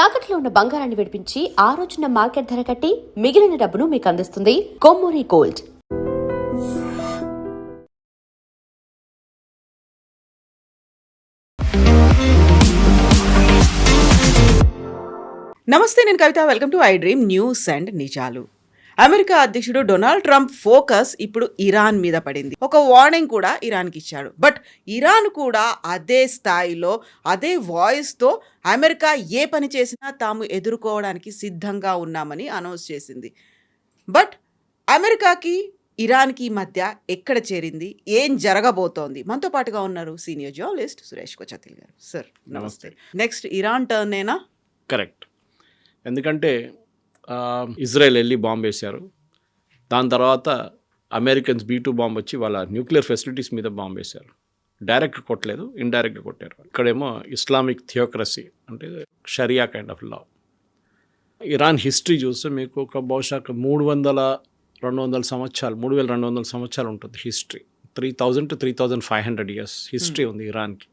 తాకట్లో ఉన్న బంగారాన్ని విడిపించి ఆ రోజున మార్కెట్ ధర కట్టి మిగిలిన డబ్బును మీకు అందిస్తుంది కొమ్మూరి గోల్డ్. నమస్తే, నేను Kavitha. Welcome to I dream news and నిజాలు. అమెరికా అధ్యక్షుడు డొనాల్డ్ ట్రంప్ ఫోకస్ ఇప్పుడు ఇరాన్ మీద పడింది. ఒక వార్నింగ్ కూడా ఇరాన్కి ఇచ్చాడు. బట్ ఇరాన్ కూడా అదే స్థాయిలో అదే వాయిస్తో అమెరికా ఏ పని చేసినా తాము ఎదుర్కోవడానికి సిద్ధంగా ఉన్నామని అనౌన్స్ చేసింది. బట్ అమెరికాకి ఇరాన్కి మధ్య ఎక్కడ చేరింది, ఏం జరగబోతోంది? మనతో పాటుగా ఉన్నారు సీనియర్ జర్నలిస్ట్ సురేష్ కొచతిల్ గారు. సార్ నమస్తే. నెక్స్ట్ ఇరాన్ టర్నేనా? కరెక్ట్. ఎందుకంటే ఇజ్రాయెల్ వెళ్ళి బాంబు వేశారు. దాని తర్వాత అమెరికన్స్ B-2 బాంబు వచ్చి వాళ్ళ న్యూక్లియర్ ఫెసిలిటీస్ మీద బాంబు వేశారు. డైరెక్ట్ కొట్టలేదు, ఇండైరెక్ట్గా కొట్టారు. ఇక్కడేమో ఇస్లామిక్ థియోక్రసీ అంటే షరియా kind of law. Iran history చూస్తే మీకు ఒక బహుశా 300-200 సంవత్సరాలు, 3200 సంవత్సరాలు ఉంటుంది హిస్టరీ. 3000 to 3500 years హిస్టరీ ఉంది ఇరాన్కి.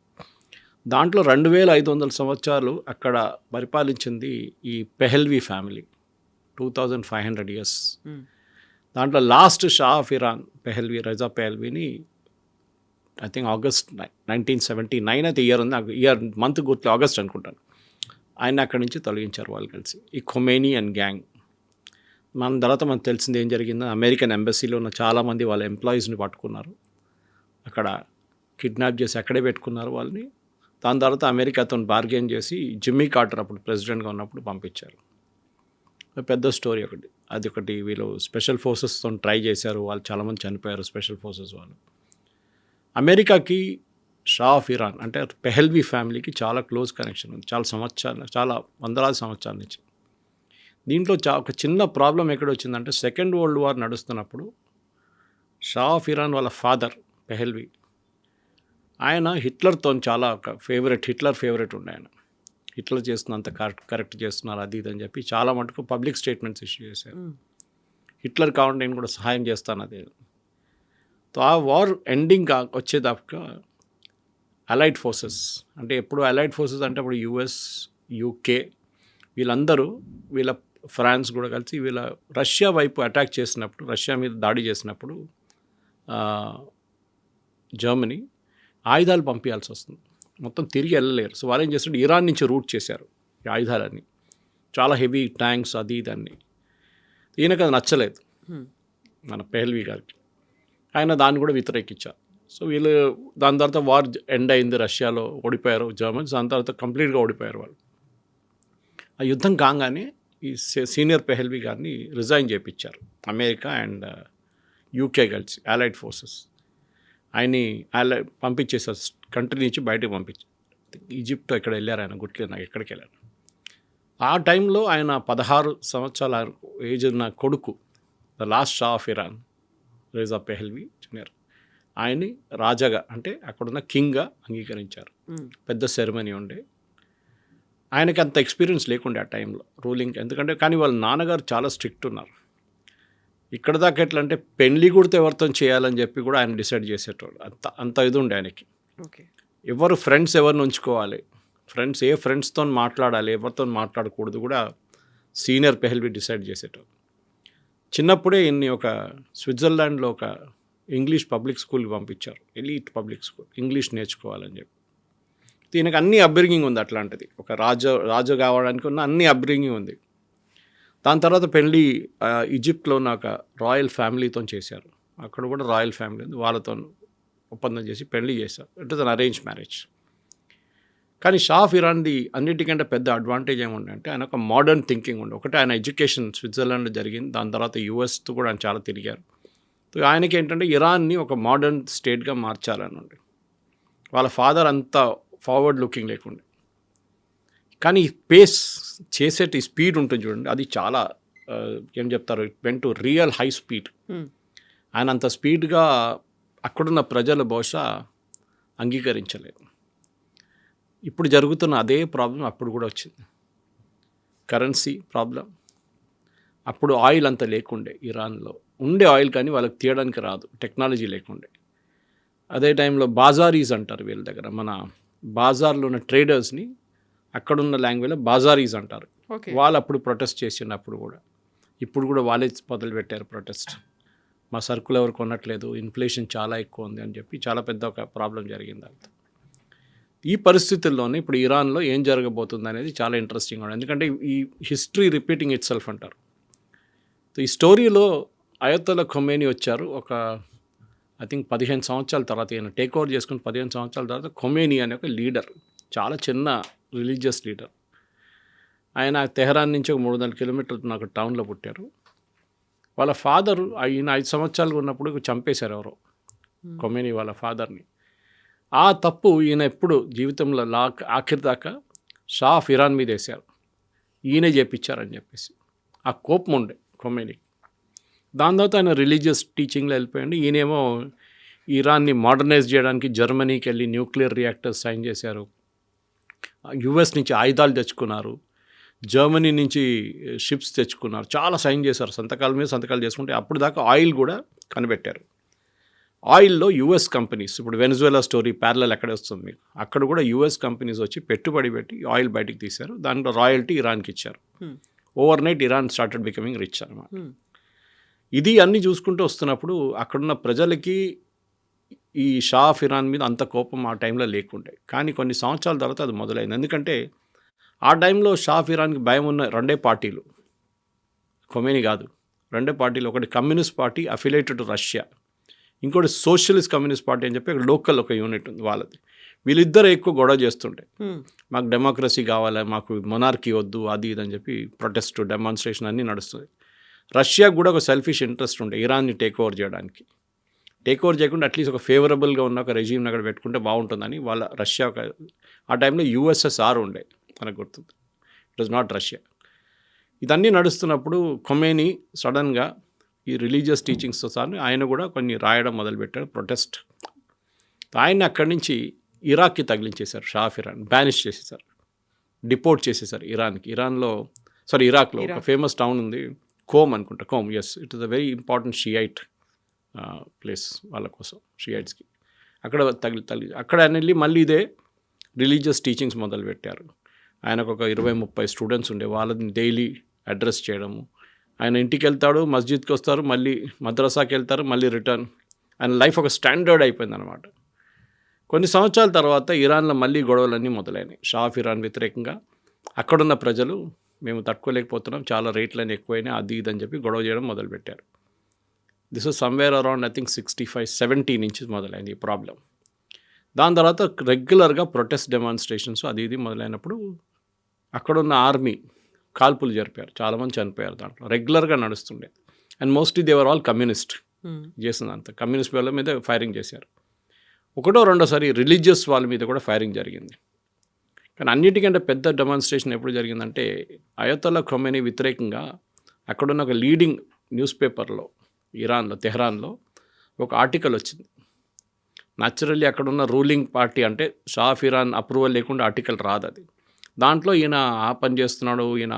దాంట్లో 2500 సంవత్సరాలు అక్కడ పరిపాలించింది ఈ పెహల్వీ ఫ్యామిలీ, 2500 years. దాంట్లో last Shah of Iran Pahlavi, Reza పెహల్వీని ఐ థింక్ ఆగస్ట్ 1979 అయితే ఇయర్ ఉంది, ఇయర్ మంత్ గుర్తు ఆగస్ట్ అనుకుంటాను. ఆయన అక్కడి నుంచి తొలగించారు వాళ్ళు కలిసి, ఈ ఖొమేనీ అండ్ గ్యాంగ్. మన తర్వాత మనకు తెలిసింది ఏం జరిగిందో, అమెరికన్ ఎంబసీలో ఉన్న చాలామంది వాళ్ళ ఎంప్లాయీస్ని పట్టుకున్నారు, అక్కడ కిడ్నాప్ చేసి అక్కడే పెట్టుకున్నారు వాళ్ళని. దాని తర్వాత అమెరికాతో బార్గెన్ చేసి జిమ్మీ కార్టర్ అప్పుడు ప్రెసిడెంట్గా ఉన్నప్పుడు పంపించారు. పెద్ద స్టోరీ ఒకటి అది. ఒకటి వీళ్ళు స్పెషల్ ఫోర్సెస్తో ట్రై చేశారు, వాళ్ళు చాలామంది చనిపోయారు స్పెషల్ ఫోర్సెస్ వాళ్ళు. అమెరికాకి షా ఆఫ్ ఇరాన్ అంటే పెహల్వీ ఫ్యామిలీకి చాలా క్లోజ్ కనెక్షన్ ఉంది, చాలా సంవత్సరాలు, చాలా వందలాది సంవత్సరాల నుంచి. దీంట్లో ఒక చిన్న ప్రాబ్లం ఎక్కడ వచ్చిందంటే, సెకండ్ వరల్డ్ వార్ నడుస్తున్నప్పుడు షా ఆఫ్ ఇరాన్ వాళ్ళ ఫాదర్ పెహల్వీ, ఆయన హిట్లర్తో చాలా ఒక హిట్లర్ ఫేవరెట్ ఉండే. ఆయన హిట్లర్ చేస్తున్నంత కరెక్ట్ చేస్తున్నారు అది ఇది అని చెప్పి చాలా మటుకు పబ్లిక్ స్టేట్మెంట్స్ ఇష్యూ చేశారు. హిట్లర్ కావాలంటే నేను కూడా సహాయం చేస్తాను అదే. సో ఆ వార్ ఎండింగ్ వచ్చేదాకా అలైడ్ ఫోర్సెస్ అంటే, ఎప్పుడు అలైడ్ ఫోర్సెస్ అంటే అప్పుడు US, UK వీళ్ళందరూ, వీళ్ళ ఫ్రాన్స్ కూడా కలిసి వీళ్ళ రష్యా వైపు అటాక్ చేసినప్పుడు, రష్యా మీద దాడి చేసినప్పుడు జర్మనీ ఆయుధాలు పంపించాల్సి వస్తుంది, మొత్తం తిరిగి వెళ్ళలేరు. సో వాళ్ళు ఏం చేస్తుంటే ఇరాన్ నుంచి రూట్ చేశారు ఈ ఆయుధాలన్నీ, చాలా హెవీ ట్యాంక్స్ అది ఇదన్నీ. ఈయనకు అది నచ్చలేదు మన పెహల్వీ గారికి, ఆయన దాన్ని కూడా వ్యతిరేకించారు. సో వీళ్ళు దాని తర్వాత వార్ ఎండ్ అయింది, రష్యాలో ఓడిపోయారు జర్మన్స్. దాని తర్వాత కంప్లీట్గా ఓడిపోయారు వాళ్ళు. ఆ యుద్ధం కాగానే ఈ సీనియర్ పెహల్వీ గారిని రిజైన్ చేయించారు అమెరికా అండ్ UK కలిసి, అలైడ్ ఫోర్సెస్. ఆయన్ని పంపించేసారు కంట్రీ నుంచి, బయటకు పంపించారు. ఈజిప్ట్ ఎక్కడ వెళ్ళారు ఆయన, గుర్తులేదు నాకు ఎక్కడికి వెళ్ళారు. ఆ టైంలో ఆయన 16 సంవత్సరాల ఏజ్ ఉన్న కొడుకు, the last Shah of Iran Reza Pahlavi junior, ఆయన్ని రాజాగా అంటే అక్కడున్న కింగ్గా అంగీకరించారు. పెద్ద సెరమనీ ఉండే. ఆయనకి అంత ఎక్స్పీరియన్స్ లేకుండే ఆ టైంలో రూలింగ్, ఎందుకంటే కానీ వాళ్ళ నాన్నగారు చాలా స్ట్రిక్ట్ ఉన్నారు. ఇక్కడ దాకా ఎట్లా అంటే పెళ్లి కూడా ఎవరితో చేయాలని చెప్పి కూడా ఆయన డిసైడ్ చేసేటోడు, అంత ఇది ఉండే ఆయనకి. ఎవరు ఫ్రెండ్స్ ఎవరిని ఉంచుకోవాలి, ఏ ఫ్రెండ్స్తో మాట్లాడాలి, ఎవరితో మాట్లాడకూడదు కూడా సీనియర్ పెహల్వీ డిసైడ్ చేసేటోడు. చిన్నప్పుడే ఇన్ని ఒక స్విట్జర్లాండ్లో ఒక ఇంగ్లీష్ పబ్లిక్ స్కూల్కి పంపించారు, ఎలీట్ పబ్లిక్ స్కూల్, ఇంగ్లీష్ నేర్చుకోవాలని చెప్పి. దీనికి అన్ని అప్బ్రింగింగ్ ఉంది అట్లాంటిది, ఒక రాజు కావడానికి ఉన్న అన్ని అప్బ్రింగింగ్ ఉంది. దాని తర్వాత పెళ్ళి ఈజిప్ట్లో ఉన్న ఒక రాయల్ ఫ్యామిలీతో చేశారు, అక్కడ కూడా రాయల్ ఫ్యామిలీ ఉంది, వాళ్ళతో ఒప్పందం చేసి పెళ్లి చేశారు. It is an arrange marriage. కానీ షా ఆఫ్ ఇరాన్ది అన్నిటికంటే పెద్ద అడ్వాంటేజ్ ఏముందంటే, ఆయన ఒక మోడర్న్ థింకింగ్ ఉండే. ఒకటి ఆయన ఎడ్యుకేషన్ స్విట్జర్లాండ్లో జరిగింది, దాని తర్వాత US కూడా ఆయన చాలా తిరిగారు. సో ఆయనకి ఏంటంటే ఇరాన్ని ఒక మోడర్న్ స్టేట్గా మార్చాలని ఉండే. వాళ్ళ ఫాదర్ అంతా ఫార్వర్డ్ లుకింగ్ లేకుండే, కానీ పేస్ చేసేటి స్పీడ్ ఉంటుంది చూడండి, అది చాలా ఏం చెప్తారు, it went to real high speed. ఆయన అంత స్పీడ్గా అక్కడున్న ప్రజలు బహుశా అంగీకరించలేదు. ఇప్పుడు జరుగుతున్న అదే ప్రాబ్లం అప్పుడు కూడా వచ్చింది, కరెన్సీ ప్రాబ్లం. అప్పుడు ఆయిల్ అంత లేకుండే, ఇరాన్లో ఉండే ఆయిల్ కానీ వాళ్ళకి తీయడానికి రాదు, టెక్నాలజీ లేకుండే. అదే టైంలో బాజారీస్ అంటారు వీళ్ళ దగ్గర, మన బాజార్లో ఉన్న ట్రేడర్స్ని అక్కడున్న లాంగ్వేజ్లో బాజారీస్ అంటారు. ఓకే. వాళ్ళు అప్పుడు ప్రొటెస్ట్ చేసినప్పుడు కూడా, ఇప్పుడు కూడా వాళ్ళే మొదలుపెట్టారు ప్రొటెస్ట్. మా సరుకులు ఎవరు కొనట్లేదు, ఇన్ఫ్లేషన్ చాలా ఎక్కువ ఉంది అని చెప్పి చాలా పెద్ద ఒక ప్రాబ్లం జరిగింది అంత. ఈ పరిస్థితుల్లోనే ఇప్పుడు ఇరాన్లో ఏం జరగబోతుంది అనేది చాలా ఇంట్రెస్టింగ్ ఉంది. ఎందుకంటే ఈ హిస్టరీ రిపీటింగ్ ఇట్ సెల్ఫ్ అంటారు. ఈ స్టోరీలో అయతొల్లా ఖొమేనీ వచ్చారు ఒక ఐ థింక్ 15 సంవత్సరాల తర్వాత, ఈయన టేక్ ఓవర్ చేసుకుని 15 సంవత్సరాల తర్వాత ఖొమేనీ అనే ఒక లీడర్, చాలా చిన్న రిలీజియస్ లీడర్. ఆయన తెహరాన్ నుంచి ఒక 300 కిలోమీటర్లు నాకు టౌన్లో పుట్టారు. వాళ్ళ ఫాదర్ ఈయన 5 సంవత్సరాలు ఉన్నప్పుడు చంపేశారు ఎవరో, ఖొమేనీ వాళ్ళ ఫాదర్ని. ఆ తప్పు ఈయన ఎప్పుడు జీవితంలో ఆఖరి దాకా షా ఆఫ్ ఇరాన్ మీద వేశారు, ఈయనే చేపించారని చెప్పేసి. ఆ కోపం ఉండే ఖొమేనీకి. దాని తర్వాత ఆయన రిలీజియస్ టీచింగ్లో వెళ్ళిపోయాడు. ఈయనేమో ఇరాన్ని మోడర్నైజ్ చేయడానికి జర్మనీకి వెళ్ళి న్యూక్లియర్ రియాక్టర్స్ సైన్ చేశారు, యుఎస్ నుంచి ఆయుధాలు తెచ్చుకున్నారు, జర్మనీ నుంచి షిప్స్ తెచ్చుకున్నారు, చాలా సైన్ చేశారు, సంతకాల మీద సంతకాలు చేసుకుంటే. అప్పుడు దాకా ఆయిల్ కూడా కనిపెట్టారు. ఆయిల్లో యుఎస్ కంపెనీస్, ఇప్పుడు వెనిజువేలా స్టోరీ ప్యారలల్ ఎక్కడ వస్తుంది మీకు, అక్కడ కూడా యుఎస్ కంపెనీస్ వచ్చి పెట్టుబడి పెట్టి ఆయిల్ బయటికి తీశారు. దాంట్లో రాయల్టీ ఇరాన్కి ఇచ్చారు. Over night Iran started becoming rich అనమాట. ఇది అన్నీ చూసుకుంటూ వస్తున్నప్పుడు అక్కడున్న ప్రజలకి ఈ షా ఆఫ్ ఇరాన్ మీద అంత కోపం ఆ టైంలో లేకుండే. కానీ కొన్ని సంవత్సరాల తర్వాత అది మొదలైంది. ఎందుకంటే ఆ టైంలో షా ఆఫ్ ఇరాన్కి భయం ఉన్న రెండే పార్టీలు, ఖొమేనీ కాదు, రెండే పార్టీలు. ఒకటి communist party affiliated to Russia, ఇంకోటి సోషలిస్ట్ కమ్యూనిస్ట్ పార్టీ అని చెప్పి లోకల్ ఒక యూనిట్ ఉంది వాళ్ళది. వీళ్ళిద్దరు ఎక్కువ గొడవ చేస్తుంటే, మాకు డెమోక్రసీ కావాలి, మాకు మొనార్కీ వద్దు, అది ఇది అని చెప్పి ప్రొటెస్ట్ డెమాన్స్ట్రేషన్ అన్నీ నడుస్తుంది. రష్యాకు కూడా ఒక సెల్ఫిష్ ఇంట్రెస్ట్ ఉండే ఇరాన్ని టేక్ ఓవర్ చేయడానికి. టేక్ ఓవర్ చేయకుండా అట్లీస్ట్ ఒక ఫేవరబుల్గా ఉన్న ఒక రెజీమ్ని అక్కడ పెట్టుకుంటే బాగుంటుందని వాళ్ళ రష్యా ఒక, ఆ టైంలో యుఎస్ఎస్ఆర్ ఉండే మనకు గుర్తుంది, ఇట్ వాజ్ నాట్ రష్యా. ఇదన్నీ నడుస్తున్నప్పుడు ఖొమేనీ సడన్గా ఈ రిలీజియస్ టీచింగ్స్తో సహా ఆయన కూడా కొన్ని రాయడం మొదలుపెట్టాడు, ప్రొటెస్ట్. ఆయన్ని అక్కడి నుంచి ఇరాక్కి తగిలించేశారు, షా ఆఫ్ ఇరాన్ బ్యానిష్ చేసేసారు, డిపోర్ట్ చేసేసారు ఇరాక్లో ఒక ఫేమస్ టౌన్ ఉంది, కోమ్ అనుకుంటా, Qom, yes, it is a very important Shiite place వాళ్ళ కోసం, షియైట్స్కి. అక్కడ అక్కడ ఆయన వెళ్ళి మళ్ళీ ఇదే రిలీజియస్ టీచింగ్స్ మొదలుపెట్టారు. ఆయనకు ఒక 20-30 స్టూడెంట్స్ ఉండే, వాళ్ళని డైలీ అడ్రస్ చేయడము. ఆయన ఇంటికి వెళ్తాడు, మస్జిద్కి వస్తారు, మళ్ళీ మద్రసాకి వెళ్తారు, మళ్ళీ రిటర్న్. ఆయన లైఫ్ ఒక స్టాండర్డ్ అయిపోయింది అనమాట. కొన్ని సంవత్సరాల తర్వాత ఇరాన్లో మళ్ళీ గొడవలన్నీ మొదలైనాయి షా ఆఫ్ ఇరాన్ వ్యతిరేకంగా. అక్కడున్న ప్రజలు మేము తట్టుకోలేకపోతున్నాం, చాలా రేట్లన్నీ ఎక్కువైనాయి, అది ఇది అని చెప్పి గొడవ చేయడం మొదలుపెట్టారు. This is somewhere around I think 65-70 నుంచి మొదలైంది ఈ ప్రాబ్లం. దాని తర్వాత రెగ్యులర్గా ప్రొటెస్ట్ డెమాన్స్ట్రేషన్స్ అది ఇది మొదలైనప్పుడు అక్కడున్న ఆర్మీ కాల్పులు జరిపారు, చాలామంది చనిపోయారు. దాంట్లో రెగ్యులర్గా నడుస్తుండే. And mostly they were all communist చేసిందంతా, కమ్యూనిస్ట్ వాళ్ళ మీద ఫైరింగ్ చేశారు. ఒకటో రెండోసారి రిలీజియస్ వాళ్ళ మీద కూడా ఫైరింగ్ జరిగింది. కానీ అన్నిటికంటే పెద్ద డెమాన్స్ట్రేషన్ ఎప్పుడు జరిగిందంటే అయతొల్లా ఖొమేనీ వ్యతిరేకంగా అక్కడున్న ఒక లీడింగ్ న్యూస్ పేపర్లో ఇరాన్లో, తెహరాన్లో ఒక ఆర్టికల్ వచ్చింది. న్యాచురల్లీ అక్కడున్న రూలింగ్ పార్టీ అంటే షా ఆఫ్ ఇరాన్ అప్రూవల్ లేకుండా ఆర్టికల్ రాదు అది. దాంట్లో ఈయన ఆ పని చేస్తున్నాడు, ఈయన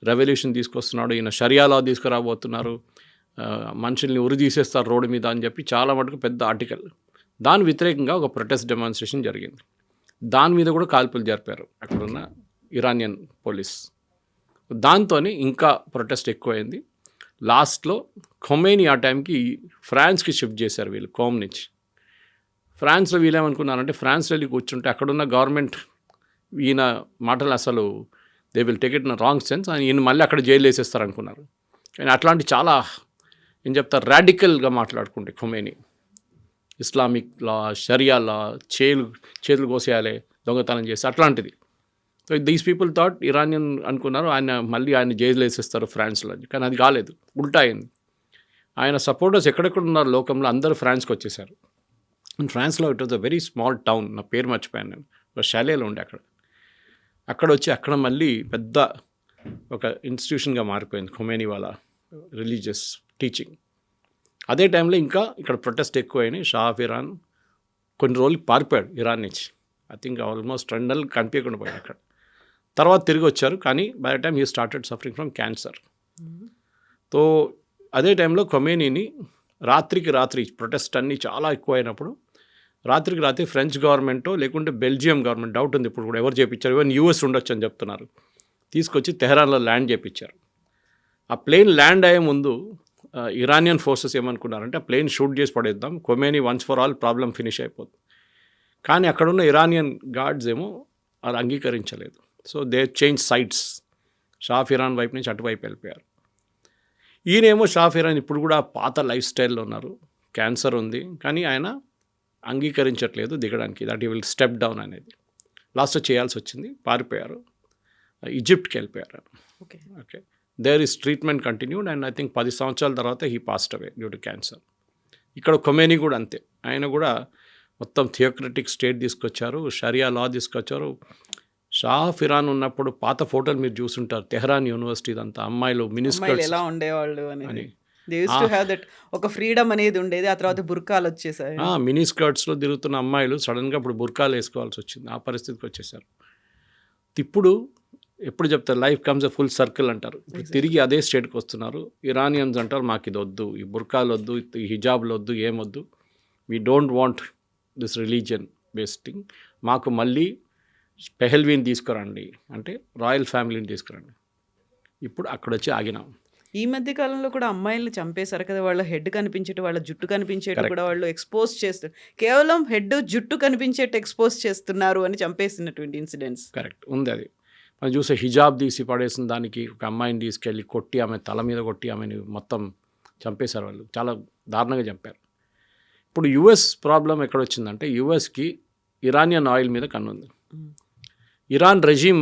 రెవల్యూషన్ తీసుకొస్తున్నాడు, ఈయన షరియా లా తీసుకురాబోతున్నారు, మనుషుల్ని ఉరి తీసేస్తారు రోడ్డు మీద అని చెప్పి చాలా మటుకు పెద్ద ఆర్టికల్. దాని వ్యతిరేకంగా ఒక ప్రొటెస్ట్ డెమాన్స్ట్రేషన్ జరిగింది. దాని మీద కూడా కాల్పులు జరిపారు అక్కడున్న ఇరానియన్ పోలీస్. దాంతోనే ఇంకా ప్రొటెస్ట్ ఎక్కువైంది. లాస్ట్లో ఖొమేనీ ఆ టైంకి ఫ్రాన్స్కి షిఫ్ట్ చేశారు వీళ్ళు, కోమ్ నుంచి. ఫ్రాన్స్లో వీళ్ళేమనుకున్నారంటే ఫ్రాన్స్ వెళ్ళి కూర్చుంటే అక్కడున్న గవర్నమెంట్ ఈయన మాటలు అసలు they will take it in wrong sense, ఈయన మళ్ళీ అక్కడ జైలు వేసేస్తారు అనుకున్నారు. కానీ అట్లాంటి చాలా ఏం చెప్తారు రాడికల్గా మాట్లాడుకుంటే ఖొమేనీ, ఇస్లామిక్ లా, షరియా లా, చేతులు కోసేయాలి, దొంగతనం చేసి అట్లాంటిది. So these people thought Iranian అనుకున్నారు ఆయన జైలు వేసేస్తారు ఫ్రాన్స్లో. కానీ అది కాలేదు, ఉల్టా అయింది. ఆయన సపోర్టర్స్ ఎక్కడెక్కడ ఉన్నారు లోకంలో అందరూ ఫ్రాన్స్కి వచ్చేసారు. అండ్ ఫ్రాన్స్లో it was a very small town, నా పేరు మర్చిపోయాను నేను, ఒక షాలేలో ఉండే అక్కడ వచ్చి అక్కడ మళ్ళీ పెద్ద ఒక ఇన్స్టిట్యూషన్గా మారిపోయింది ఖొమేనీ వాళ్ళ రిలీజియస్ టీచింగ్. అదే టైంలో ఇంకా ఇక్కడ ప్రొటెస్ట్ ఎక్కువైనాయి. షా ఆఫ్ ఇరాన్ కొన్ని రోజులు పారిపోయాడు ఇరాన్ నుంచి. ఐ థింక్ ఆల్మోస్ట్ 2 నెలలు కనిపించకుండా పోయాడు అక్కడ. తర్వాత తిరిగి వచ్చారు, కానీ by the time he started suffering from cancer. So అదే టైంలో ఖొమేనీని రాత్రికి రాత్రి ప్రొటెస్ట్ అన్నీ చాలా ఎక్కువైనప్పుడు రాత్రికి రాత్రి ఫ్రెంచ్ గవర్నమెంటో లేకుంటే బెల్జియం గవర్నమెంట్, డౌట్ ఉంది ఇప్పుడు కూడా ఎవరు చేయించారు, ఈవెన్ యూఎస్ ఉండొచ్చు అని చెప్తున్నారు, తీసుకొచ్చి తెహరాన్లో ల్యాండ్ చేయించారు. ఆ ప్లేన్ ల్యాండ్ అయ్యే ముందు ఇరానియన్ ఫోర్సెస్ ఏమనుకున్నారంటే ఆ ప్లేన్ షూట్ చేసి పడేద్దాం, Khomeini once for all problem finish అయిపోతుంది. కానీ అక్కడున్న ఇరానియన్ గార్డ్స్ ఏమో అది అంగీకరించలేదు. So they change sides, Shah of Iran వైపు నుంచి అటువైపు వెళ్ళిపోయారు. ఈయనేమో షా ఆఫ్ ఇరాన్ ఇప్పుడు కూడా పాత లైఫ్ స్టైల్లో ఉన్నారు, క్యాన్సర్ ఉంది, కానీ ఆయన అంగీకరించట్లేదు దిగడానికి, that he will step down అనేది. లాస్ట్ చేయాల్సి వచ్చింది, పారిపోయారు, ఈజిప్ట్కి వెళ్ళిపోయారు. Okay okay, there is treatment continued and I think 10 సంవత్సరాల తర్వాత he passed away due to cancer. ఇక్కడ ఖొమేనీ కూడా అంతే, ఆయన కూడా మొత్తం థియోక్రటిక్ స్టేట్ తీసుకొచ్చారు, షరియా లా తీసుకొచ్చారు. షా ఆఫ్ ఇరాన్ ఉన్నప్పుడు పాత ఫోటోలు మీరు చూసుంటారు, తెహరాన్ యూనివర్సిటీ అంతా అమ్మాయిలు మినిస్కర్ట్స్ ఎలా ఉండేవాళ్ళు అని, they used to have that ఒక ఫ్రీడమ్ అనేది ఉండేది. ఆ తర్వాత బుర్కాలు వచ్చేసాయి. మినీ స్కర్ట్స్లో తిరుగుతున్న అమ్మాయిలు సడన్గా ఇప్పుడు బుర్కాలు వేసుకోవాల్సి వచ్చింది, ఆ పరిస్థితికి వచ్చేసారు. ఇప్పుడు ఎప్పుడు చెప్తారు life comes a full circle అంటారు, ఇప్పుడు తిరిగి అదే స్టేట్కి వస్తున్నారు. ఇరానియన్స్ అంటారు మాకు ఇది వద్దు, ఈ బుర్కాలు వద్దు, ఈ హిజాబ్లు వద్దు, ఏమొద్దు, we don't want this religion based thing, మాకు మళ్ళీ పెహల్వీని తీసుకురండి అంటే రాయల్ ఫ్యామిలీని తీసుకురండి. ఇప్పుడు అక్కడ వచ్చి ఆగినాం. ఈ మధ్య కాలంలో కూడా అమ్మాయిల్ని చంపేశారు కదా, వాళ్ళ హెడ్ కనిపించేట, వాళ్ళ జుట్టు కనిపించేట కూడా వాళ్ళు ఎక్స్పోజ్ చేస్తారు. కేవలం హెడ్ జుట్టు కనిపించేట ఎక్స్పోజ్ చేస్తున్నారు అని చంపేసినటువంటి ఇన్సిడెంట్స్ కరెక్ట్ ఉంది. అది మనం చూసే హిజాబ్ తీసి పడేసిన దానికి ఒక అమ్మాయిని తీసుకెళ్ళి కొట్టి, ఆమె తల మీద కొట్టి ఆమెని మొత్తం చంపేశారు, వాళ్ళు చాలా దారుణంగా చంపారు. ఇప్పుడు యుఎస్ ప్రాబ్లం ఎక్కడొచ్చిందంటే యుఎస్కి ఇరానియన్ ఆయిల్ మీద కన్నుంది. ఇరాన్ రెజీమ్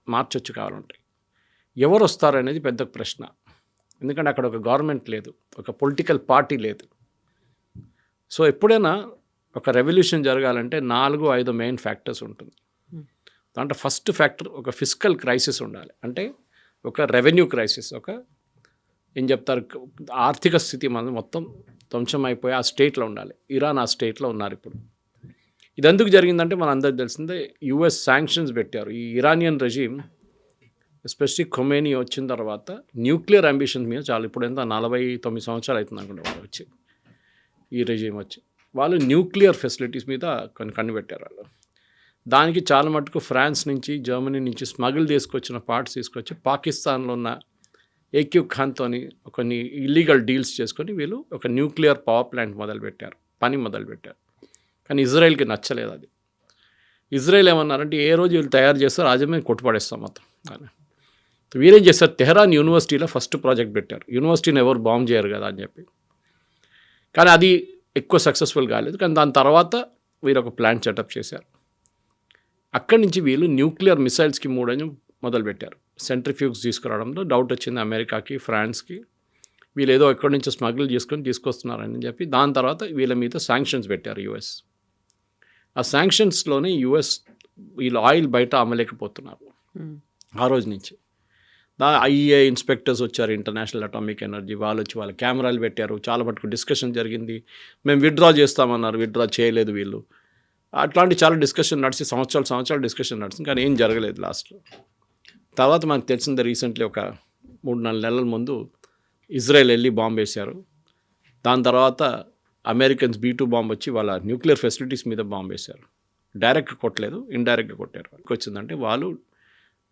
మార్చొచ్చు కావాలంటే ఎవరు వస్తారనేది పెద్ద ప్రశ్న. ఎందుకంటే అక్కడ ఒక గవర్నమెంట్ లేదు, ఒక పొలిటికల్ పార్టీ లేదు. సో ఎప్పుడైనా ఒక రెవల్యూషన్ జరగాలంటే 4-5 మెయిన్ ఫ్యాక్టర్స్ ఉంటుంది. దాంట్లో ఫస్ట్ ఫ్యాక్టర్ ఒక ఫిస్కల్ క్రైసిస్ ఉండాలి, అంటే ఒక రెవెన్యూ క్రైసిస్, ఒక ఏం చెప్తారు ఆర్థిక స్థితి మనం మొత్తం ధ్వంసం అయిపోయి ఆ స్టేట్లో ఉండాలి. ఇరాన్ ఆ స్టేట్లో ఉన్నారు ఇప్పుడు. ఇది ఎందుకు జరిగిందంటే మన అందరికి తెలిసిందే, యుఎస్ శాంక్షన్స్ పెట్టారు. ఈ ఇరానియన్ రెజీమ్ ఎస్పెషల్లీ ఖొమేనీ వచ్చిన తర్వాత న్యూక్లియర్ అంబిషన్స్ మీద చాలా, ఇప్పుడు ఎంత 49 సంవత్సరాలు అవుతుంది అనుకుంటే వాళ్ళు వచ్చి, ఈ రెజీమ్ వచ్చి వాళ్ళు న్యూక్లియర్ ఫెసిలిటీస్ మీద కొన్ని కనిపెట్టారు వాళ్ళు. దానికి చాలా మటుకు ఫ్రాన్స్ నుంచి జర్మనీ నుంచి స్మగుల్ తీసుకొచ్చిన పార్ట్స్ తీసుకొచ్చి పాకిస్తాన్లో ఉన్న ఏక్యూ ఖాన్తో కొన్ని ఇల్లీగల్ డీల్స్ చేసుకొని వీళ్ళు ఒక న్యూక్లియర్ పవర్ ప్లాంట్ మొదలుపెట్టారు. కానీ ఇజ్రాయెల్కి నచ్చలేదు అది. ఇజ్రాయెల్ ఏమన్నారంటే ఏ రోజు వీళ్ళు తయారు చేస్తారు రాజ్యం మీద కొట్టుపడేస్తాం మొత్తం అని. వీరేం చేస్తారు, తెహరాన్ యూనివర్సిటీలో ఫస్ట్ ప్రాజెక్ట్ పెట్టారు. యూనివర్సిటీని ఎవరు బాంబ్ చేయరు కదా అని చెప్పి, కానీ అది ఎక్కువ సక్సెస్ఫుల్ కాలేదు. కానీ దాని తర్వాత వీరు ఒక ప్లాంట్ సెటప్ చేశారు. అక్కడి నుంచి వీళ్ళు న్యూక్లియర్ మిసైల్స్కి మొదలుపెట్టారు. సెంట్రిఫ్యూగ్స్ తీసుకురావడంలో డౌట్ వచ్చింది అమెరికాకి, ఫ్రాన్స్కి. వీళ్ళు ఏదో ఎక్కడి నుంచో స్మగుల్ తీసుకొస్తున్నారని చెప్పి దాని తర్వాత వీళ్ళ మీద శాంక్షన్స్ పెట్టారు యుఎస్. ఆ శాంక్షన్స్లోనే యుఎస్ వీళ్ళు ఆయిల్ బయట అమ్మలేకపోతున్నారు ఆ రోజు నుంచి. ఐఏ ఇన్స్పెక్టర్స్ వచ్చారు, ఇంటర్నేషనల్ అటామిక్ ఎనర్జీ వాళ్ళు వచ్చి వాళ్ళ కెమెరాలు పెట్టారు. చాలా మటుకు డిస్కషన్ జరిగింది. మేము విత్డ్రా చేస్తామన్నారు, విత్డ్రా చేయలేదు వీళ్ళు. అట్లాంటి చాలా డిస్కషన్ నడిచి సంవత్సరాలు డిస్కషన్ నడిచింది, కానీ ఏం జరగలేదు లాస్ట్లో. తర్వాత మనకు తెలిసిందే రీసెంట్లీ ఒక 3-4 నెలల ముందు ఇజ్రాయెల్ వెళ్ళి బాంబు వేశారు. దాని తర్వాత అమెరికన్స్ B2 బాంబు వచ్చి వాళ్ళ న్యూక్లియర్ ఫెసిలిటీస్ మీద బాంబు వేశారు. డైరెక్ట్గా కొట్టలేదు, ఇండైరెక్ట్గా కొట్టారు. వచ్చిందంటే వాళ్ళు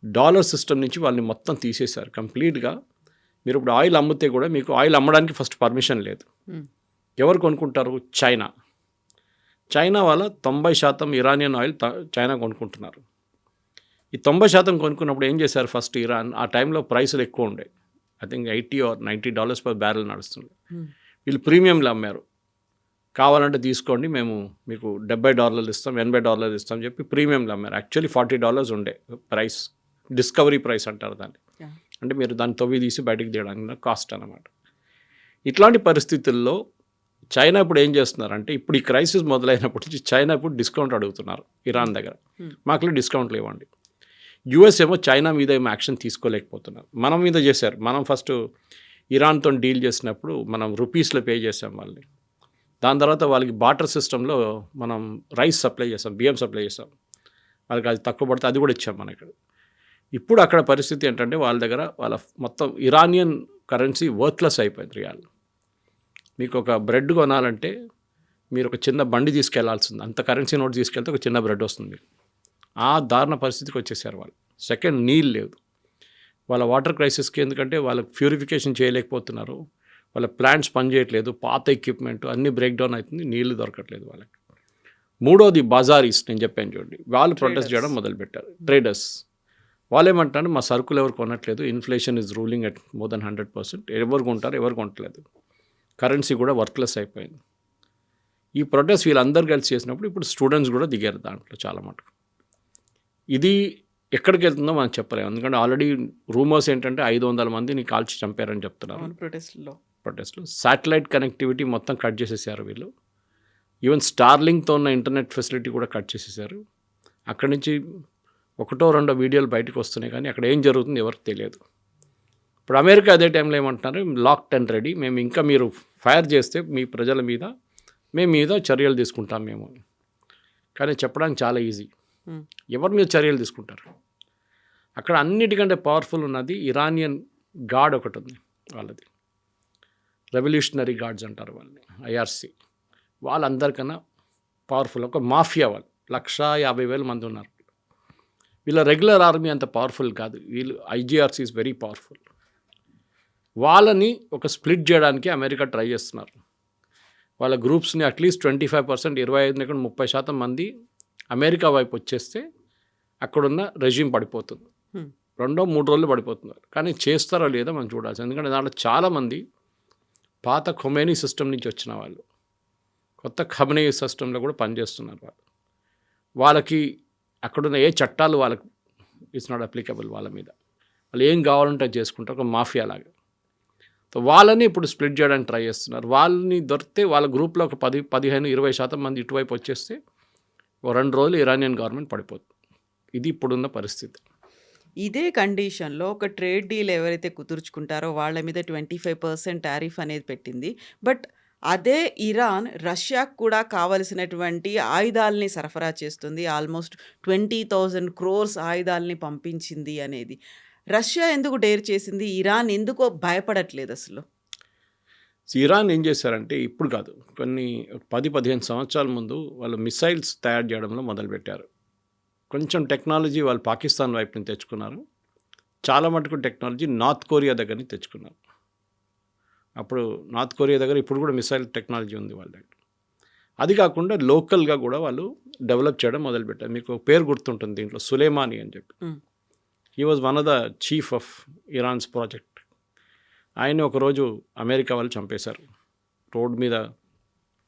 డాలర్ సిస్టమ్ నుంచి వాళ్ళని మొత్తం తీసేశారు కంప్లీట్గా. మీరు ఇప్పుడు ఆయిల్ అమ్మితే కూడా మీకు ఆయిల్ అమ్మడానికి ఫస్ట్ పర్మిషన్ లేదు. ఎవరు కొనుక్కుంటారు? చైనా వాళ్ళ 90% ఇరానియన్ ఆయిల్ చైనా కొనుక్కుంటున్నారు. ఈ 90% కొనుక్కున్నప్పుడు ఏం చేశారు, ఫస్ట్ ఇరాన్ ఆ టైంలో ప్రైసులు ఎక్కువ ఉండే, I think $80 or $90 per barrel నడుస్తుంది. వీళ్ళు ప్రీమియంలు అమ్మారు. కావాలంటే తీసుకోండి, మేము మీకు $70 ఇస్తాం, $80 ఇస్తాం చెప్పి ప్రీమియంలు అమ్మారు. యాక్చువల్లీ $40 ఉండే ప్రైస్, డిస్కవరీ ప్రైస్ అంటారు దాన్ని. అంటే మీరు దాన్ని తవ్వి తీసి బయటకు తీయడానికి కాస్ట్ అన్నమాట. ఇట్లాంటి పరిస్థితుల్లో చైనా ఇప్పుడు ఏం చేస్తున్నారంటే, ఇప్పుడు ఈ క్రైసిస్ మొదలైనప్పటి నుంచి చైనా ఇప్పుడు డిస్కౌంట్ అడుగుతున్నారు ఇరాన్ దగ్గర. మాకు డిస్కౌంట్లు ఇవ్వండి. యుఎస్ ఏమో చైనా మీద ఏమో యాక్షన్ తీసుకోలేకపోతున్నారు, మన మీద చేశారు. మనం ఫస్ట్ ఇరాన్తో డీల్ చేసినప్పుడు మనం రూపీస్లో పే చేసాం వాళ్ళని. దాని తర్వాత వాళ్ళకి బాటర్ సిస్టంలో మనం రైస్ సప్లై చేసాం, బియ్యం సప్లై చేసాం. వాళ్ళకి అది తక్కువ పడితే అది కూడా ఇచ్చాం మన ఇక్కడ. ఇప్పుడు అక్కడ పరిస్థితి ఏంటంటే వాళ్ళ దగ్గర వాళ్ళ మొత్తం ఇరానియన్ కరెన్సీ వర్త్లెస్ అయిపోయింది. రియాల్ మీకు ఒక బ్రెడ్ కొనాలంటే మీరు ఒక చిన్న బండి తీసుకెళ్లాల్సింది, అంత కరెన్సీ నోట్ తీసుకెళ్తే ఒక చిన్న బ్రెడ్ వస్తుంది మీకు. ఆ దారుణ పరిస్థితికి వచ్చేసారు వాళ్ళు. సెకండ్, నీళ్ళు లేదు వాళ్ళ వాటర్ క్రైసిస్కి, ఎందుకంటే వాళ్ళకి ప్యూరిఫికేషన్ చేయలేకపోతున్నారు, వాళ్ళ ప్లాంట్స్ పనిచేయట్లేదు, పాత ఎక్విప్మెంట్ అన్నీ బ్రేక్ డౌన్ అవుతుంది, నీళ్లు దొరకట్లేదు వాళ్ళకి. మూడోది బజారీస్, నేను చెప్పాను చూడండి, వాళ్ళు ప్రొటెస్ట్ చేయడం మొదలుపెట్టారు. ట్రేడర్స్ వాళ్ళు ఏమంటారు, మా సరుకులు ఎవరు కొనట్లేదు, inflation is ruling at more than 100%, ఎవరు కొంటారు, ఎవరు కొనట్లేదు, కరెన్సీ కూడా వర్క్లెస్ అయిపోయింది. ఈ ప్రొటెస్ట్ వీళ్ళందరూ కలిసి చేసినప్పుడు ఇప్పుడు స్టూడెంట్స్ కూడా దిగారు దాంట్లో చాలా మటుకు. ఇది ఎక్కడికి వెళ్తుందో మనం చెప్పలేము, ఎందుకంటే ఆల్రెడీ రూమర్స్ ఏంటంటే 500 మందిని కాల్చి చంపారని చెప్తున్నారు ప్రొటెస్ట్లో. శాటిలైట్ కనెక్టివిటీ మొత్తం కట్ చేసేసారు వీళ్ళు. ఈవెన్ స్టార్లింగ్తో ఉన్న ఇంటర్నెట్ ఫెసిలిటీ కూడా కట్ చేసేసారు. అక్కడి నుంచి ఒకటో రెండో వీడియోలు బయటకు వస్తున్నాయి, కానీ అక్కడ ఏం జరుగుతుంది ఎవరికి తెలియదు. ఇప్పుడు అమెరికా అదే టైంలో ఏమంటున్నారు, లాక్డ్ అండ్ రెడీ, మేము ఇంకా మీరు ఫైర్ చేస్తే మీ ప్రజల మీద మేము మీద చర్యలు తీసుకుంటాం మేము. కానీ చెప్పడానికి చాలా ఈజీ, ఎవరి మీద చర్యలు తీసుకుంటారు. అక్కడ అన్నిటికంటే పవర్ఫుల్ ఉన్నది ఇరానియన్ గార్డ్ ఒకటి ఉంది వాళ్ళది, రెవల్యూషనరీ గార్డ్స్ అంటారు వాళ్ళని, ఐఆర్సి. వాళ్ళందరికన్నా పవర్ఫుల్ ఒక మాఫియా. వాళ్ళు 150,000 మంది ఉన్నారు. వీళ్ళ రెగ్యులర్ ఆర్మీ అంత పవర్ఫుల్ కాదు, వీళ్ళు ఐజీఆర్సీ ఈజ్ వెరీ పవర్ఫుల్. వాళ్ళని ఒక స్ప్లిట్ చేయడానికి అమెరికా ట్రై చేస్తున్నారు. వాళ్ళ గ్రూప్స్ని అట్లీస్ట్ 25%, 25-30% మంది అమెరికా వైపు వచ్చేస్తే అక్కడున్న రెజ్యూమ్ పడిపోతుంది. 2-3 రోజులు పడిపోతున్నారు. కానీ చేస్తారో లేదో మనం చూడాల్సి, ఎందుకంటే దాంట్లో చాలామంది పాత ఖొమేనీ సిస్టమ్ నుంచి వచ్చిన వాళ్ళు, కొత్త ఖమేనీ సిస్టంలో కూడా పనిచేస్తున్నారు వాళ్ళు. వాళ్ళకి అక్కడున్న ఏ చట్టాలు వాళ్ళకి ఇట్స్ నాట్ అప్లికబుల్ వాళ్ళ మీద. వాళ్ళు ఏం కావాలంటే చేసుకుంటారు, ఒక మాఫియా లాగా. వాళ్ళని ఇప్పుడు స్ప్లిట్ చేయడానికి ట్రై చేస్తున్నారు. వాళ్ళని దొరికితే వాళ్ళ గ్రూప్లో ఒక 10-15-20% మంది ఇటువైపు వచ్చేస్తే 2 రోజులు ఇరానియన్ గవర్నమెంట్ పడిపోతుంది. ఇది ఇప్పుడున్న పరిస్థితి. ఇదే కండిషన్లో ఒక ట్రేడ్ డీల్ ఎవరైతే కుదుర్చుకుంటారో వాళ్ళ మీద 25% టారిఫ్ అనేది పెట్టింది. బట్ అదే ఇరాన్ రష్యాకు కూడా కావలసినటువంటి ఆయుధాలని సరఫరా చేస్తుంది. ఆల్మోస్ట్ 20,000 crores ఆయుధాలని పంపించింది అనేది. రష్యా ఎందుకు డేర్ చేసింది, ఇరాన్ ఎందుకో భయపడట్లేదు అసలు? ఇరాన్ ఏం చేశారంటే, ఇప్పుడు కాదు, కొన్ని 10-15 సంవత్సరాల ముందు వాళ్ళు మిసైల్స్ తయారు చేయడంలో మొదలుపెట్టారు. కొంచెం టెక్నాలజీ వాళ్ళు పాకిస్తాన్ వైపు నుంచి తెచ్చుకున్నారు, చాలా మటుకు టెక్నాలజీ నార్త్ కొరియా దగ్గర నుంచి తెచ్చుకున్నారు. అప్పుడు నార్త్ కొరియా దగ్గర ఇప్పుడు కూడా మిసైల్ టెక్నాలజీ ఉంది వాళ్ళ దగ్గర. అది కాకుండా లోకల్గా కూడా వాళ్ళు డెవలప్ చేయడం మొదలుపెట్టారు. మీకు పేరు గుర్తుంటుంది దీంట్లో, సులేమానీ అని చెప్పి. He was one of the chief of Iran's project. ఆయన ఒకరోజు అమెరికా వాళ్ళు చంపేశారు. రోడ్ మీద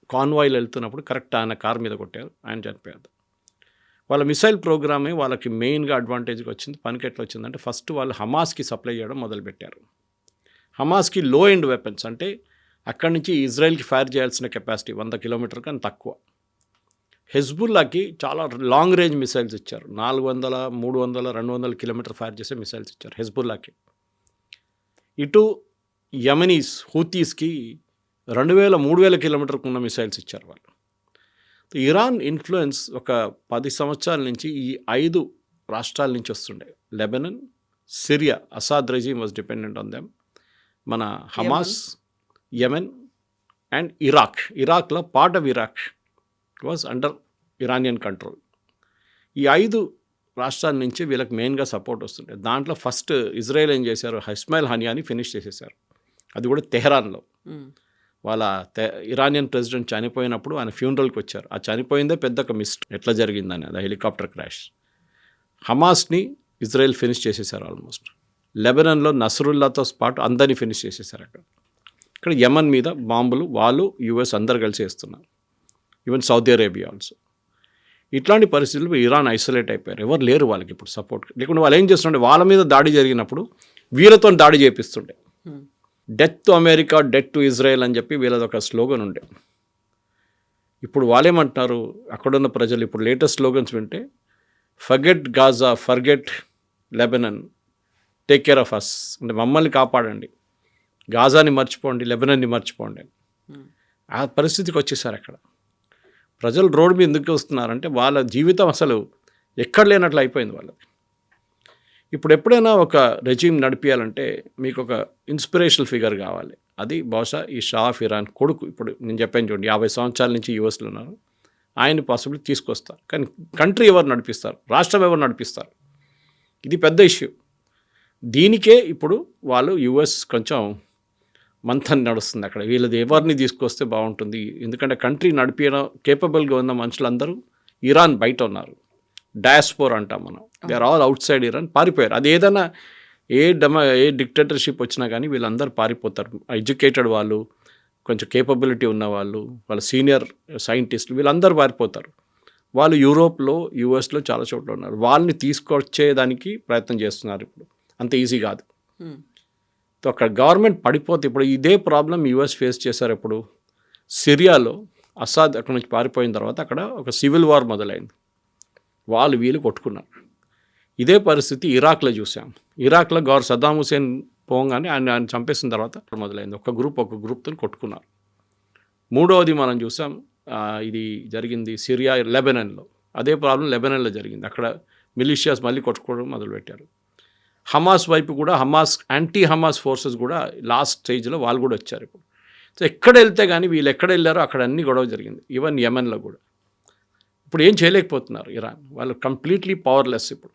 కాన్వాయ్లు వెళ్తున్నప్పుడు కరెక్ట్ ఆయన కార్ మీద కొట్టారు, ఆయన చనిపోయారు. వాళ్ళ మిసైల్ ప్రోగ్రామే వాళ్ళకి మెయిన్గా అడ్వాంటేజ్గా వచ్చింది. పనికి ఎట్లా వచ్చిందంటే, ఫస్ట్ వాళ్ళు హమాస్కి సప్లై చేయడం మొదలుపెట్టారు. హమాస్కి లో ఎండ్ వెపన్స్, అంటే అక్కడి నుంచి ఇజ్రాయెల్కి ఫైర్ చేయాల్సిన కెపాసిటీ 100 కిలోమీటర్ కన్నా తక్కువ. హెజ్బుల్లాకి చాలా లాంగ్ రేంజ్ మిసైల్స్ ఇచ్చారు, 400, 300, 200 కిలోమీటర్ ఫైర్ చేసే మిసైల్స్ ఇచ్చారు హెజ్బుల్లాకి. ఇటు యమనీస్ హూతీస్కి 2,000-3,000 కిలోమీటర్కు ఉన్న మిసైల్స్ ఇచ్చారు వాళ్ళు. ఇరాన్ ఇన్ఫ్లుయెన్స్ ఒక 10 సంవత్సరాల నుంచి ఈ 5 రాష్ట్రాల నుంచి వస్తుండే. Lebanon, Syria, Assad regime was dependent on them. మన హమాస్, యెమెన్ అండ్ ఇరాక్. ఇరాక్లో part of Iraq was under Iranian control. ఈ 5 రాష్ట్రాల నుంచి వీళ్ళకి మెయిన్గా సపోర్ట్ వస్తుండే. దాంట్లో ఫస్ట్ ఇజ్రాయెల్ ఏం చేశారు, ఇస్మాయిల్ హనియాని ఫినిష్ చేసేసారు. అది కూడా తెహరాన్లో. వాళ్ళ ఇరానియన్ ప్రెసిడెంట్ చనిపోయినప్పుడు ఆయన ఫ్యూనరల్కి వచ్చారు. ఆ చనిపోయిందే పెద్ద ఒక మిస్టరీ, ఎట్లా జరిగిందని, అది హెలికాప్టర్ క్రాష్. హమాస్ని ఇజ్రాయెల్ ఫినిష్ చేసేసారు ఆల్మోస్ట్. లెబనన్లో నసరుల్లాతో పాటు అందరినీ ఫినిష్ చేసేసారు అక్కడ. ఇక్కడ యమన్ మీద బాంబులు వాళ్ళు యుఎస్ అందరు కలిసి వేస్తున్నారు, ఈవెన్ సౌదీ అరేబియా ఆల్సో. ఇట్లాంటి పరిస్థితుల్లో ఇరాన్ ఐసోలేట్ అయిపోయారు, ఎవరు లేరు వాళ్ళకి ఇప్పుడు సపోర్ట్. లేకుంటే వాళ్ళు ఏం చేస్తుంటే, వాళ్ళ మీద దాడి జరిగినప్పుడు వీళ్ళతో దాడి చేపిస్తుండే. Death to America, death to Israel అని చెప్పి వీళ్ళది ఒక స్లోగన్ ఉండే. ఇప్పుడు వాళ్ళేమంటున్నారు అక్కడున్న ప్రజలు, ఇప్పుడు లేటెస్ట్ స్లోగన్స్ వింటే, forget Gaza, forget Lebanon, take care of us, అంటే మమ్మల్ని కాపాడండి, గాజాని మర్చిపోండి, లెబనన్ని మర్చిపోండి. ఆ పరిస్థితికి వచ్చేసారు అక్కడ. ప్రజలు రోడ్డు మీద ఎందుకు వస్తున్నారంటే, వాళ్ళ జీవితం అసలు ఎక్కడ లేనట్లు అయిపోయింది వాళ్ళది. ఇప్పుడు ఎప్పుడైనా ఒక రెజ్యూమ్ నడిపించాలంటే మీకు ఒక ఇన్స్పిరేషనల్ ఫిగర్ కావాలి. అది బహుశా ఈ షా ఆఫ్ ఇరాన్ కొడుకు. ఇప్పుడు నేను చెప్పాను చూడండి, 50 సంవత్సరాల నుంచి యూఎస్లో ఉన్నారు. ఆయన పాసిబిలిటీ తీసుకొస్తారు. కానీ కంట్రీ ఎవరు నడిపిస్తారు, రాష్ట్రం ఎవరు నడిపిస్తారు, ఇది పెద్ద ఇష్యూ. దీనికే ఇప్పుడు వాళ్ళు యుఎస్ కొంచెం మంథన్ నడుస్తుంది అక్కడ. వీళ్ళది ఎవరిని తీసుకొస్తే బాగుంటుంది, ఎందుకంటే కంట్రీ నడిపించడం కేపబుల్గా ఉన్న మనుషులందరూ ఇరాన్ బయట ఉన్నారు. డయాస్పోర్ అంటాం మనం. They are all outside Iran, పారిపోయారు. అది ఏదైనా ఏ డిక్టేటర్షిప్ వచ్చినా కానీ వీళ్ళందరూ పారిపోతారు. ఎడ్యుకేటెడ్ వాళ్ళు, కొంచెం కేపబిలిటీ ఉన్న వాళ్ళు, వాళ్ళ సీనియర్ సైంటిస్టులు, వీళ్ళందరూ పారిపోతారు. వాళ్ళు యూరోప్లో, యూఎస్లో చాలా చోట్ల ఉన్నారు. వాళ్ళని తీసుకొచ్చేదానికి ప్రయత్నం చేస్తున్నారు. ఇప్పుడు అంత ఈజీ కాదు. సో అక్కడ గవర్నమెంట్ పడిపోతే, ఇప్పుడు ఇదే ప్రాబ్లం యూఎస్ ఫేస్ చేశారు. ఇప్పుడు సిరియాలో అసాద్ అక్కడ నుంచి పారిపోయిన తర్వాత అక్కడ ఒక సివిల్ వార్ మొదలైంది. వాళ్ళు వీళ్ళు కొట్టుకున్నారు. ఇదే పరిస్థితి ఇరాక్లో చూసాం. ఇరాక్లో సద్దాం హుసేన్ పోగానే ఆయన చంపేసిన తర్వాత మొదలైంది. ఒక గ్రూప్తో కొట్టుకున్నారు. మూడవది మనం చూసాం, ఇది జరిగింది సిరియా, లెబనాన్లో. అదే ప్రాబ్లం లెబనాన్లో జరిగింది. అక్కడ మిలిషియాస్ మళ్ళీ కొట్టుకోవడం మొదలుపెట్టారు. హమాస్ వైపు కూడా యాంటీ హమాస్ ఫోర్సెస్ కూడా లాస్ట్ స్టేజ్లో వాళ్ళు కూడా వచ్చారు. ఇప్పుడు సో ఎక్కడ వెళ్తే కానీ వీళ్ళు ఎక్కడ వెళ్ళారో అక్కడ అన్ని గొడవ జరిగింది. ఈవెన్ యెమెన్లో కూడా. ఇప్పుడు ఏం చేయలేకపోతున్నారు ఇరాన్, వాళ్ళు కంప్లీట్లీ పవర్లెస్. ఇప్పుడు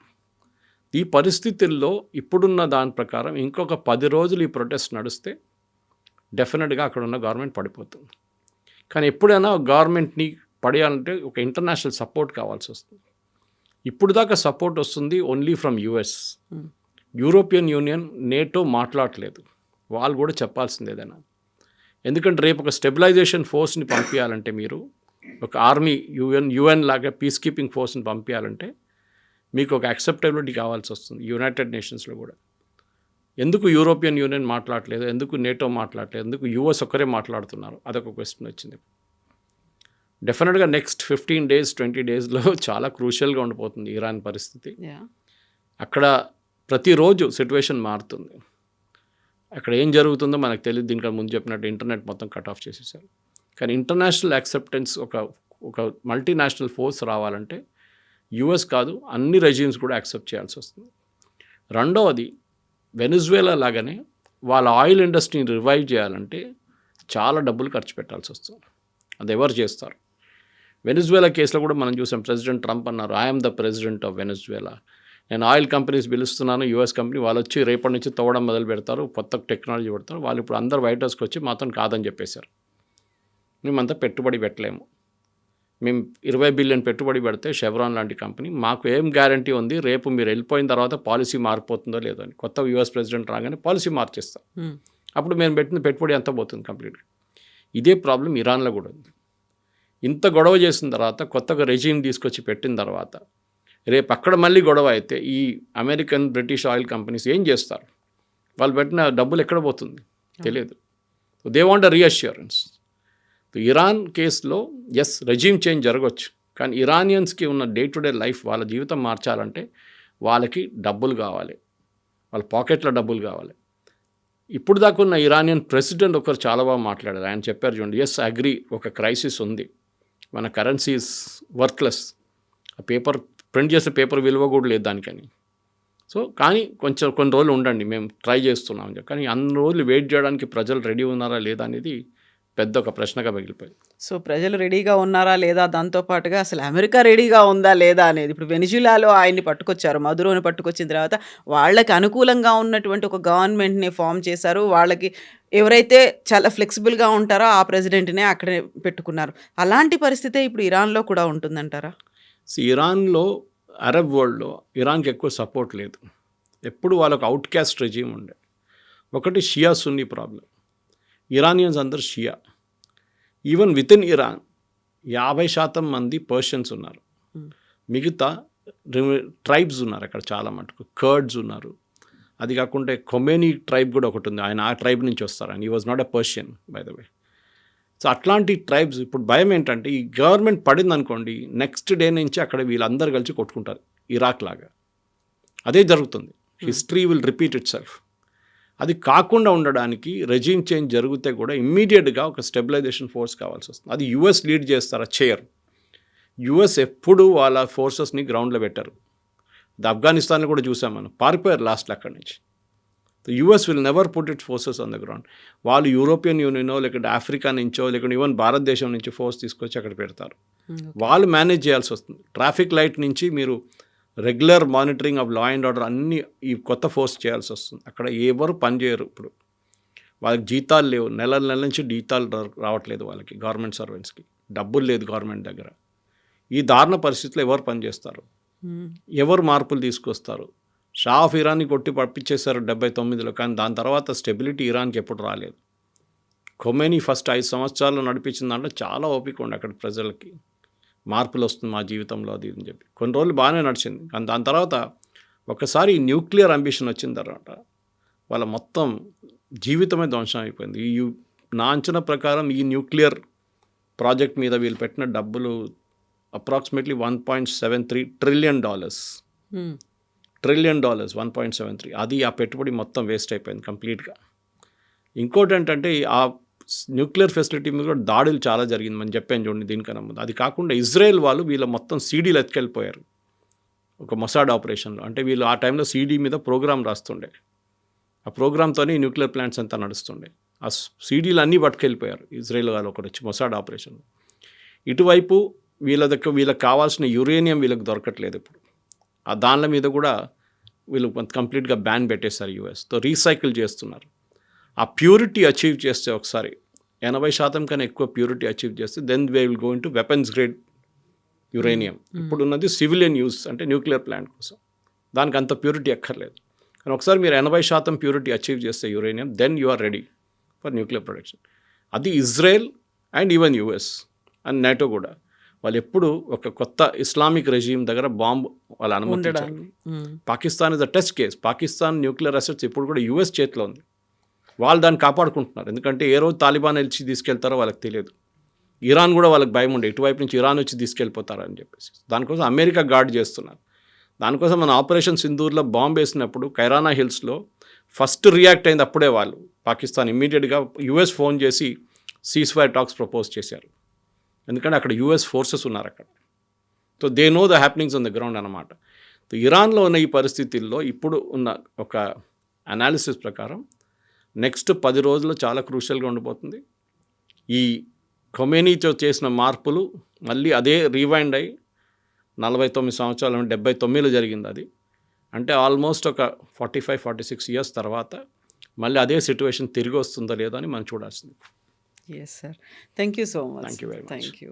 ఈ పరిస్థితుల్లో ఇప్పుడున్న దాని ప్రకారం ఇంకొక 10 రోజులు ఈ ప్రొటెస్ట్ నడిస్తే డెఫినెట్గా అక్కడ ఉన్న గవర్నమెంట్ పడిపోతుంది. కానీ ఎప్పుడైనా గవర్నమెంట్ని పడేయాలంటే ఒక ఇంటర్నేషనల్ సపోర్ట్ కావాల్సి వస్తుంది. ఇప్పుడు దాకా సపోర్ట్ వస్తుంది only from US. European union, NATO మాట్లాడలేదు. వాళ్ళు కూడా చెప్పాల్సింది ఏదైనా. ఎందుకంటే రేపు ఒక స్టెబిలైజేషన్ ఫోర్స్ని పంపించాలంటే, మీరు ఒక ఆర్మీ, యుఎన్ లాగా పీస్ కీపింగ్ ఫోర్స్ని పంపించాలంటే మీకు ఒక యాక్సెప్టబిలిటీ కావాల్సి వస్తుంది యునైటెడ్ నేషన్స్లో కూడా. ఎందుకు యూరోపియన్ యూనియన్ మాట్లాడలేదు, ఎందుకు నేటో మాట్లాడలేదు, ఎందుకు యుఎస్ ఒక్కరే మాట్లాడుతున్నారు, అదొక క్వశ్చన్ వచ్చింది. డెఫినెట్గా నెక్స్ట్ 15 days 20 daysలో చాలా క్రూషియల్గా ఉండిపోతుంది ఇరాన్ పరిస్థితి. అక్కడ ప్రతిరోజు సిచ్యువేషన్ మారుతుంది. అక్కడ ఏం జరుగుతుందో మనకు తెలియదు. దీనికి ముందు చెప్పినట్టు ఇంటర్నెట్ మొత్తం కట్ ఆఫ్ చేసేసారు. కానీ ఇంటర్నేషనల్ యాక్సెప్టెన్స్, ఒక మల్టీనేషనల్ ఫోర్స్ రావాలంటే యుఎస్ కాదు, అన్ని రెజ్యూమ్స్ కూడా యాక్సెప్ట్ చేయాల్సి వస్తుంది. రెండవది, వెనిజువేలా లాగానే వాళ్ళ ఆయిల్ ఇండస్ట్రీని రివైవ్ చేయాలంటే చాలా డబ్బులు ఖర్చు పెట్టాల్సి వస్తుంది. అది ఎవరు చేస్తారు? వెనిజువేలా కేసులో కూడా మనం చూసాం. ప్రెసిడెంట్ ట్రంప్ అన్నారు, I'm the president of Venezuela, నేను ఆయిల్ కంపెనీస్ పిలుస్తున్నాను, యుఎస్ కంపెనీ. వాళ్ళు వచ్చి రేపటి నుంచి తవ్వడం మొదలు పెడతారు, కొత్త టెక్నాలజీ పెడతారు. వాళ్ళు ఇప్పుడు అందరు వైట్ హౌస్కి వచ్చి మాత్రం కాదని చెప్పేశారు. మేమంతా పెట్టుబడి పెట్టలేము, మేము 20 బిలియన్ పెట్టుబడి పెడితే షెవ్రాన్ లాంటి కంపెనీ, మాకు ఏం గ్యారంటీ ఉంది రేపు మీరు వెళ్ళిపోయిన తర్వాత పాలసీ మారిపోతుందో లేదో అని. కొత్త యుఎస్ ప్రెసిడెంట్ రాగానే పాలసీ మార్చేస్తాం, అప్పుడు మేము పెట్టిన పెట్టుబడి అంతా పోతుంది కంప్లీట్గా. ఇదే ప్రాబ్లం ఇరాన్లో కూడా ఉంది. ఇంత గొడవ చేసిన తర్వాత, కొత్తగా రెజీమ్ తీసుకొచ్చి పెట్టిన తర్వాత, రేపు అక్కడ మళ్ళీ గొడవ అయితే ఈ అమెరికన్, బ్రిటిష్ ఆయిల్ కంపెనీస్ ఏం చేస్తారు? వాళ్ళు పెట్టిన డబ్బులు ఎక్కడ పోతుంది తెలియదు. They want a reassurance. Iran కేసులో ఎస్, రెజీమ్ చేంజ్ జరగవచ్చు, కానీ ఇరానియన్స్కి ఉన్న డే టు డే లైఫ్, వాళ్ళ జీవితం మార్చాలంటే వాళ్ళకి డబ్బులు కావాలి, వాళ్ళ పాకెట్లో డబ్బులు కావాలి. ఇప్పుడు దాకా ఉన్న ఇరానియన్ ప్రెసిడెంట్ ఒకరు చాలా బాగా మాట్లాడారు. ఆయన చెప్పారు చూడండి, ఎస్ అగ్రీ, ఒక క్రైసిస్ ఉంది, మన కరెన్సీ ఈజ్ వర్త్లెస్, ఆ పేపర్ ప్రింట్ చేసే పేపర్ విలువ కూడా లేదు దానికని. సో కానీ కొన్ని రోజులు ఉండండి, మేము ట్రై చేస్తున్నాం అని చెప్పి. కానీ అన్ని రోజులు వెయిట్ చేయడానికి ప్రజలు రెడీ ఉన్నారా లేదా అనేది పెద్ద ఒక ప్రశ్నగా మిగిలిపోయింది. సో ప్రజలు రెడీగా ఉన్నారా లేదా, దాంతోపాటుగా అసలు అమెరికా రెడీగా ఉందా లేదా అనేది. ఇప్పుడు వెనిజులాలో ఆయన్ని పట్టుకొచ్చారు, మదురోని పట్టుకొచ్చిన తర్వాత వాళ్ళకి అనుకూలంగా ఉన్నటువంటి ఒక గవర్నమెంట్ని ఫామ్ చేశారు. వాళ్ళకి ఎవరైతే చాలా ఫ్లెక్సిబుల్గా ఉంటారో ఆ ప్రెసిడెంట్నే అక్కడే పెట్టుకున్నారు. అలాంటి పరిస్థితే ఇప్పుడు ఇరాన్లో కూడా ఉంటుందంటారా? ఇరాన్లో, అరబ్ వరల్డ్లో ఇరాన్కి ఎక్కువ సపోర్ట్ లేదు. ఎప్పుడు వాళ్ళకు అవుట్ క్యాస్ట్ రెజీమ్ ఉండే. ఒకటి షియా సున్నీ ప్రాబ్లం. ఇరానియన్స్ అందరు షియా. ఈవెన్ విత్ ఇన్ ఇరాన్ 50% మంది పర్షియన్స్ ఉన్నారు. మిగతా ట్రైబ్స్ ఉన్నారు అక్కడ చాలా మటుకు. కర్డ్స్ ఉన్నారు. అది కాకుండా కొమేనీ ట్రైబ్ కూడా ఒకటి ఉంది, ఆయన ఆ ట్రైబ్ నుంచి వస్తారు. ఆయన ఈ was not a Persian by the way. So అట్లాంటి ట్రైబ్స్. ఇప్పుడు భయం ఏంటంటే, ఈ గవర్నమెంట్ పడింది అనుకోండి, నెక్స్ట్ డే నుంచి అక్కడ వీళ్ళందరూ కలిసి కొట్టుకుంటారు, ఇరాక్ లాగా. అదే జరుగుతుంది. History will repeat it self. అది కాకుండా ఉండడానికి రెజీమ్ చేంజ్ జరిగితే కూడా ఇమ్మీడియట్గా ఒక స్టెబిలైజేషన్ ఫోర్స్ కావాల్సి వస్తుంది. అది యుఎస్ లీడ్ చేస్తారా? చేయరు. యుఎస్ ఎప్పుడు వాళ్ళ ఫోర్సెస్ని గ్రౌండ్లో పెట్టారు. ఆఫ్ఘనిస్తాన్లో కూడా చూసాం మనం, పారిపోయారు లాస్ట్లో అక్కడి నుంచి. US will never put it forces on the ground. వాళ్ళు యూరోపియన్ యూనియనో లేకుంటే ఆఫ్రికా నుంచో లేకుంటే ఈవెన్ భారతదేశం నుంచి ఫోర్స్ తీసుకొచ్చి అక్కడ పెడతారు. వాళ్ళు మేనేజ్ చేయాల్సి వస్తుంది. ట్రాఫిక్ లైట్ నుంచి మీరు regular monitoring of law and order అన్నీ ఈ కొత్త ఫోర్స్ చేయాల్సి వస్తుంది. అక్కడ ఎవరు పనిచేయరు. ఇప్పుడు వాళ్ళకి జీతాలు లేవు, నెల నుంచి జీతాలు రావట్లేదు వాళ్ళకి, గవర్నమెంట్ సర్వెంట్స్కి డబ్బులు లేదు గవర్నమెంట్ దగ్గర. ఈ దారుణ పరిస్థితుల్లో ఎవరు పనిచేస్తారు, ఎవరు మార్పులు తీసుకొస్తారు? షా ఆఫ్ ఇరాన్ని కొట్టి పంపించేశారు 79లో, కానీ దాని తర్వాత స్టెబిలిటీ ఇరాన్కి ఎప్పుడు రాలేదు. ఖొమేనీ ఫస్ట్ 5 సంవత్సరాలు నడిపించిన దాంట్లో చాలా ఓపిక ఉండి అక్కడ ప్రజలకి మార్పులు వస్తుంది మా జీవితంలో అది అని చెప్పి కొన్ని రోజులు బాగానే నడిచింది. కానీ దాని తర్వాత ఒకసారి న్యూక్లియర్ అంబిషన్ వచ్చిన తర్వాత వాళ్ళ మొత్తం జీవితమే ధ్వంసం అయిపోయింది. నా అంచనా ప్రకారం ఈ న్యూక్లియర్ ప్రాజెక్ట్ మీద వీళ్ళు పెట్టిన డబ్బులు అప్రాక్సిమేట్లీ $1.73 ట్రిలియన్. $1.73 ట్రిలియన్. అది ఆ పెట్టుబడి మొత్తం వేస్ట్ అయిపోయింది కంప్లీట్గా. ఇంకోటి ఏంటంటే ఆ న్యూక్లియర్ ఫెసిలిటీ మీద కూడా దాడులు చాలా జరిగింది, మనం చెప్పాను చూడండి దీనికన్నా ముందు. అది కాకుండా ఇజ్రాయెల్ వాళ్ళు వీళ్ళ మొత్తం సీడీలు ఎత్తుకెళ్ళిపోయారు ఒక మొసాడ్ ఆపరేషన్లో. అంటే వీళ్ళు ఆ టైంలో సీడీ మీద ప్రోగ్రామ్ రాస్తుండే, ఆ ప్రోగ్రామ్తోనే న్యూక్లియర్ ప్లాంట్స్ అంతా నడుస్తుండే. ఆ సీడీలు అన్నీ పట్టుకెళ్ళిపోయారు ఇజ్రాయెల్ వాళ్ళు ఒకటి వచ్చి మొసాడ్ ఆపరేషన్లో. ఇటువైపు వీళ్ళకి కావాల్సిన యురేనియం వీళ్ళకి దొరకట్లేదు ఇప్పుడు. ఆ దానిల మీద కూడా వీళ్ళు కంప్లీట్గా బ్యాన్ పెట్టేశారు యూఎస్తో. రీసైకిల్ చేస్తున్నారు. ఆ ప్యూరిటీ అచీవ్ చేస్తే ఒకసారి 80% కన్నా ఎక్కువ ప్యూరిటీ అచీవ్ చేస్తే then they will go into weapons grade uranium. ఇప్పుడు ఉన్నది సివిలియన్ యూస్ అంటే న్యూక్లియర్ ప్లాంట్ కోసం, దానికి అంత ప్యూరిటీ ఎక్కర్లేదు. కానీ ఒకసారి మీరు 80% ప్యూరిటీ అచీవ్ చేస్తే uranium, then you are ready for nuclear production. అది Israel and even US and NATO కూడా వాళ్ళు ఎప్పుడు ఒక కొత్త ఇస్లామిక్ రెజీమ్ దగ్గర బాంబు వాళ్ళు అనుమతించారు. Pakistan is a test case. Pakistan nuclear assets ఇప్పుడు కూడా యుఎస్ చేతిలో ఉంది. వాళ్ళు దాన్ని కాపాడుకుంటున్నారు, ఎందుకంటే ఏ రోజు తాలిబాన్ వచ్చి తీసుకెళ్తారో వాళ్ళకి తెలియదు. ఇరాన్ కూడా వాళ్ళకి భయం ఉండే, ఇటువైపు నుంచి ఇరాన్ వచ్చి తీసుకెళ్ళిపోతారని చెప్పేసి. దానికోసం అమెరికా గార్డ్ చేస్తున్నారు. దానికోసం మన ఆపరేషన్ సింధూర్లో బాంబు వేసినప్పుడు కైరానా హిల్స్లో ఫస్ట్ రియాక్ట్ అయింది అప్పుడే వాళ్ళు. పాకిస్తాన్ ఇమ్మీడియట్గా యుఎస్ ఫోన్ చేసి సీజ్ ఫైర్ టాక్స్ ప్రపోజ్ చేశారు, ఎందుకంటే అక్కడ యుఎస్ ఫోర్సెస్ ఉన్నారు అక్కడ. So they know the happenings on the ground అన్నమాట. ఇరాన్లో ఉన్న ఈ పరిస్థితుల్లో ఇప్పుడు ఉన్న ఒక అనాలిసిస్ ప్రకారం నెక్స్ట్ 10 రోజుల్లో చాలా క్రూషియల్గా ఉండిపోతుంది. ఈ ఖొమేనీతో చేసిన మార్పులు మళ్ళీ అదే రీవైండ్ అయ్యి 49 సంవత్సరాలు 79లో జరిగింది అది. అంటే ఆల్మోస్ట్ ఒక 45-46 ఇయర్స్ తర్వాత మళ్ళీ అదే సిచ్యువేషన్ తిరిగి వస్తుందో లేదో అని మనం చూడాల్సింది. Yes sir, thank you so much. Thank you very much. Thank you.